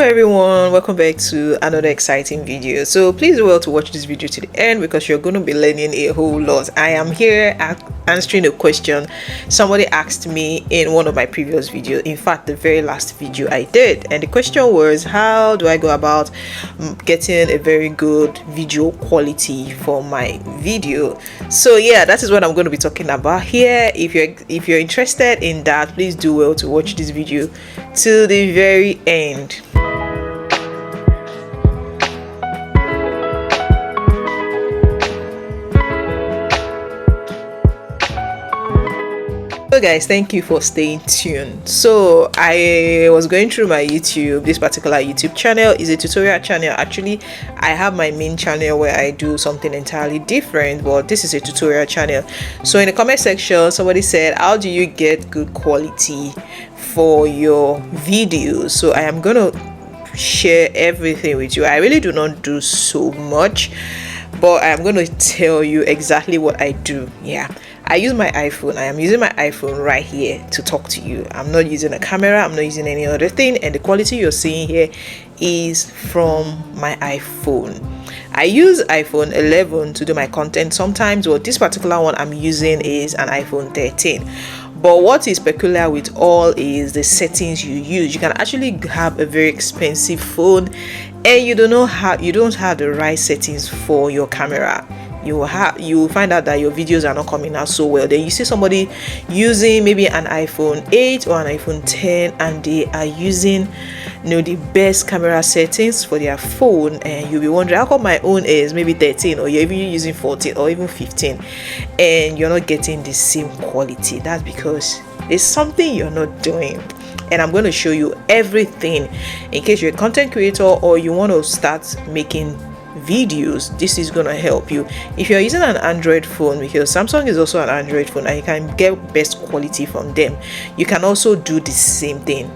everyone, welcome back to another exciting video. So please do well to watch this video to the end because you're going to be learning a whole lot. I am here answering a question somebody asked me in one of my previous videos, in fact the very last video I did, and the question was, how do I go about getting a very good video quality for my video? So yeah, that is what I'm going to be talking about here. If you're interested in that, please do well to watch this video till the very end. So guys, thank you for staying tuned. So I was going through my YouTube. This particular YouTube channel is a tutorial channel. Actually, I have my main channel where I do something entirely different, but this is a tutorial channel. So in the comment section, somebody said, how do you get good quality for your videos? So I am gonna share everything with you. I really do not do so much, but I'm going to tell you exactly what I do. Yeah, I use my iPhone. I am using my iPhone right here to talk to you. I'm not using a camera, I'm not using any other thing, and the quality you're seeing here is from my iPhone. I use iPhone 11 to do my content sometimes, but this particular one I'm using is an iPhone 13. But what is peculiar with all is the settings you use. You can actually have a very expensive phone and you don't have the right settings for your camera. You will find out that your videos are not coming out so well. Then you see somebody using maybe an iPhone 8 or an iPhone 10 and they are using the best camera settings for their phone, and you'll be wondering how come my own is maybe 13 or you're even using 14 or even 15 and you're not getting the same quality. That's because there's something you're not doing, and I'm going to show you everything in case you're a content creator or you want to start making videos. This is going to help you if you're using an Android phone, because Samsung is also an Android phone and you can get best quality from them. You can also do the same thing.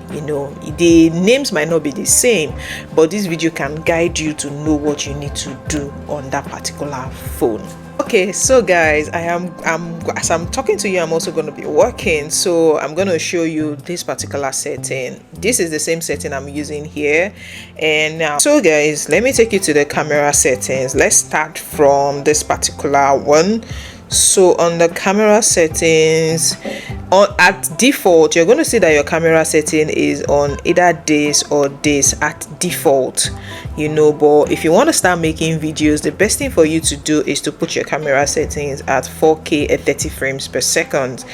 The names might not be the same, but this video can guide you to know what you need to do on that particular phone. Okay, so guys, as I'm talking to you, I'm also going to be working, so I'm going to show you this particular setting. This is the same setting I'm using here. And now, so guys, let me take you to the camera settings. Let's start from this particular one. So on the camera settings, at default, you're going to see that your camera setting is on either this or this at default, but if you want to start making videos, the best thing for you to do is to put your camera settings at 4K at 30 frames per second.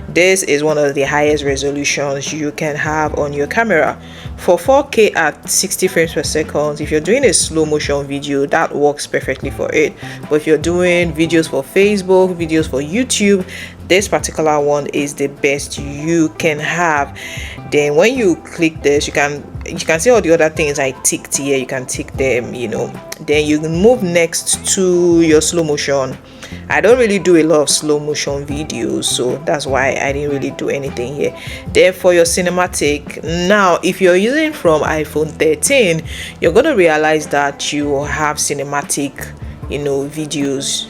This is one of the highest resolutions you can have on your camera. For 4K at 60 frames per second, if you're doing a slow motion video, that works perfectly for it. But if you're doing videos for Facebook, videos for YouTube, this particular one is the best you can have. Then when you click this, you can see all the other things I ticked here. You can tick them, then you can move next to your slow motion. I don't really do a lot of slow motion videos, so that's why I didn't really do anything here. Then for your cinematic, now if you're using from iPhone 13, you're going to realize that you have cinematic videos,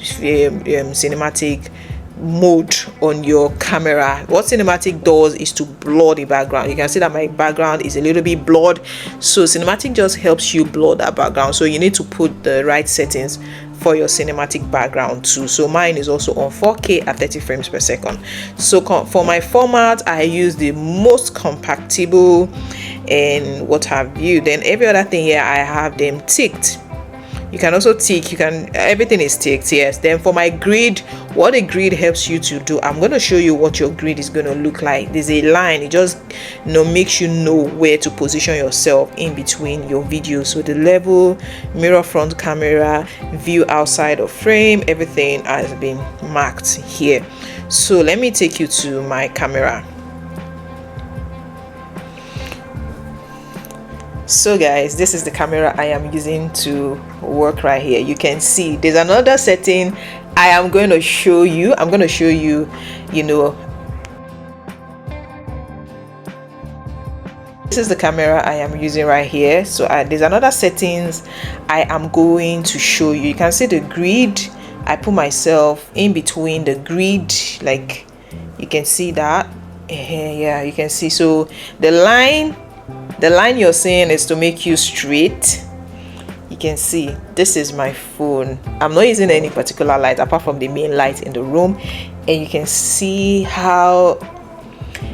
cinematic mode on your camera. What cinematic does is to blur the background. You can see that my background is a little bit blurred, so cinematic just helps you blur that background. So you need to put the right settings for your cinematic background too. So mine is also on 4K at 30 frames per second. So for my format, I use the most compatible and what have you. Then every other thing here, I have them ticked. You can also tick, everything is ticked, yes. Then for my grid, what a grid helps you to do, I'm going to show you what your grid is going to look like. There's a line, it just makes you know where to position yourself in between your videos. So the level, mirror front camera, view outside of frame, everything has been marked here. So let me take you to my camera. So guys, this is the camera I am using to work right here. You can see there's another setting I am going to show you. I'm going to show you, this is the camera I am using right here. So there's another settings I am going to show you. You can see the grid. I put myself in between the grid, like you can see that. Yeah, you can see. So the line The line you're seeing is to make you straight. You can see this is my phone. I'm not using any particular light apart from the main light in the room, and you can see how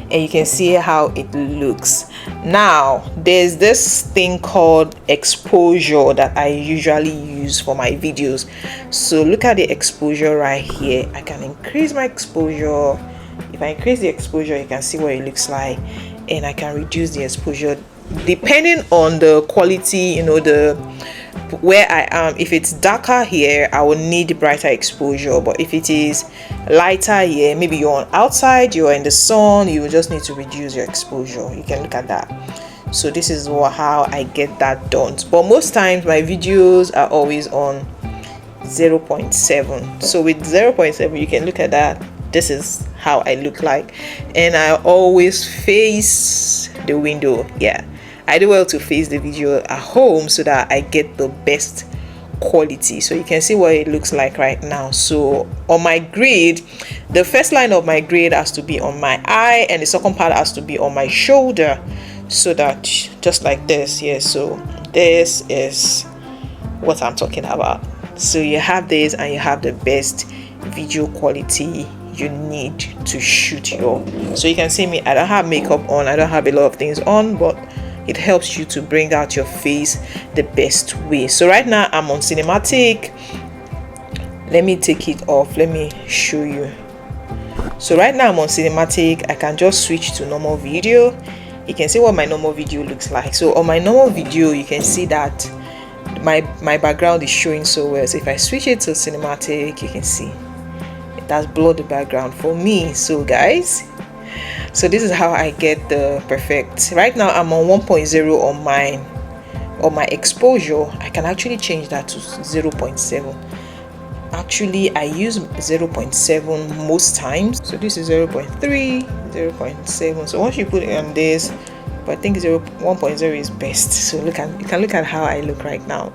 it looks. Now there's this thing called exposure that I usually use for my videos. So look at the exposure right here. I can increase my exposure. If I increase the exposure, you can see what it looks like, and I can reduce the exposure depending on the quality, you know, the where I am. If it's darker here, I will need brighter exposure, but if it is lighter here, maybe you're on outside, you're in the sun, you will just need to reduce your exposure. You can look at that. So this is how I get that done, but most times my videos are always on 0.7. so with 0.7 you can look at that. This is how I look like, and I always face the window. Yeah, I do well to face the video at home so that I get the best quality. So you can see what it looks like right now. So on my grid, the first line of my grid has to be on my eye, and the second part has to be on my shoulder, so that just like this. Yeah, so this is what I'm talking about. So you have this, and you have the best video quality you need to shoot your. So you can see me, I don't have makeup on, I don't have a lot of things on, but it helps you to bring out your face the best way. So right now I'm on cinematic. Let me take it off, let me show you. So right now I'm on cinematic. I can just switch to normal video. You can see what my normal video looks like. So on my normal video you can see that my background is showing so well. So if I switch it to cinematic, you can see it has blurred the background for me. So guys, so this is how I get the perfect. Right now I'm on 1.0 on my exposure. I can actually change that to 0.7. Actually I use 0.7 most times. So this is 0.3, 0.7. so once you put it on this, but I think 1.0 is best. So you can look at how I look right now.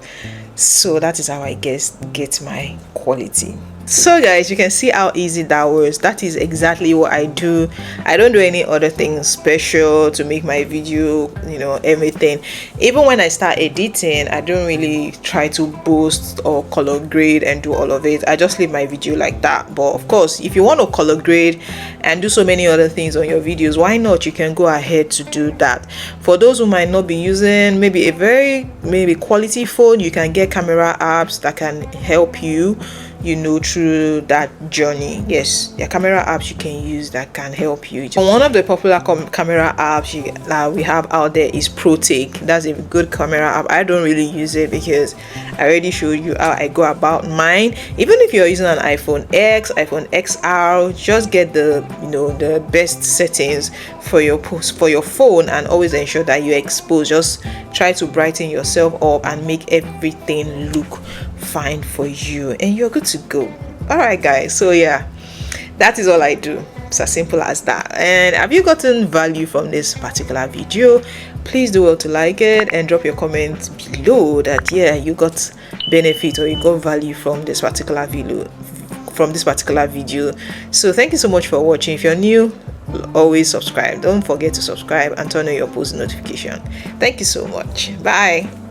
So that is how I get my quality. So guys, you can see how easy that was. That is exactly what I do. I don't do any other thing special to make my video, you know, everything. Even when I start editing, I don't really try to boost or color grade and do all of it. I just leave my video like that. But of course, if you want to color grade and do so many other things on your videos, why not? You can go ahead to do that. For those who might not be using maybe a very quality phone, you can get camera apps that can help you, you know, through that journey. Yes, there are camera apps you can use that can help you. One of the popular camera apps that we have out there is ProTake. That's a good camera app. I don't really use it because I already showed you how I go about mine. Even if you're using an iPhone X, iPhone XR, just get the, you know, the best settings for your phone, and always ensure that you expose. Just try to brighten yourself up and make everything look fine for you, and you're good to go. All right guys, so yeah, that is all I do. It's as simple as that. And have you gotten value from this particular video? Please do well to like it and drop your comment below that yeah, you got benefit or you got value from this particular video. So thank you so much for watching. If you're new, always subscribe. Don't forget to subscribe and turn on your post notification. Thank you so much. Bye.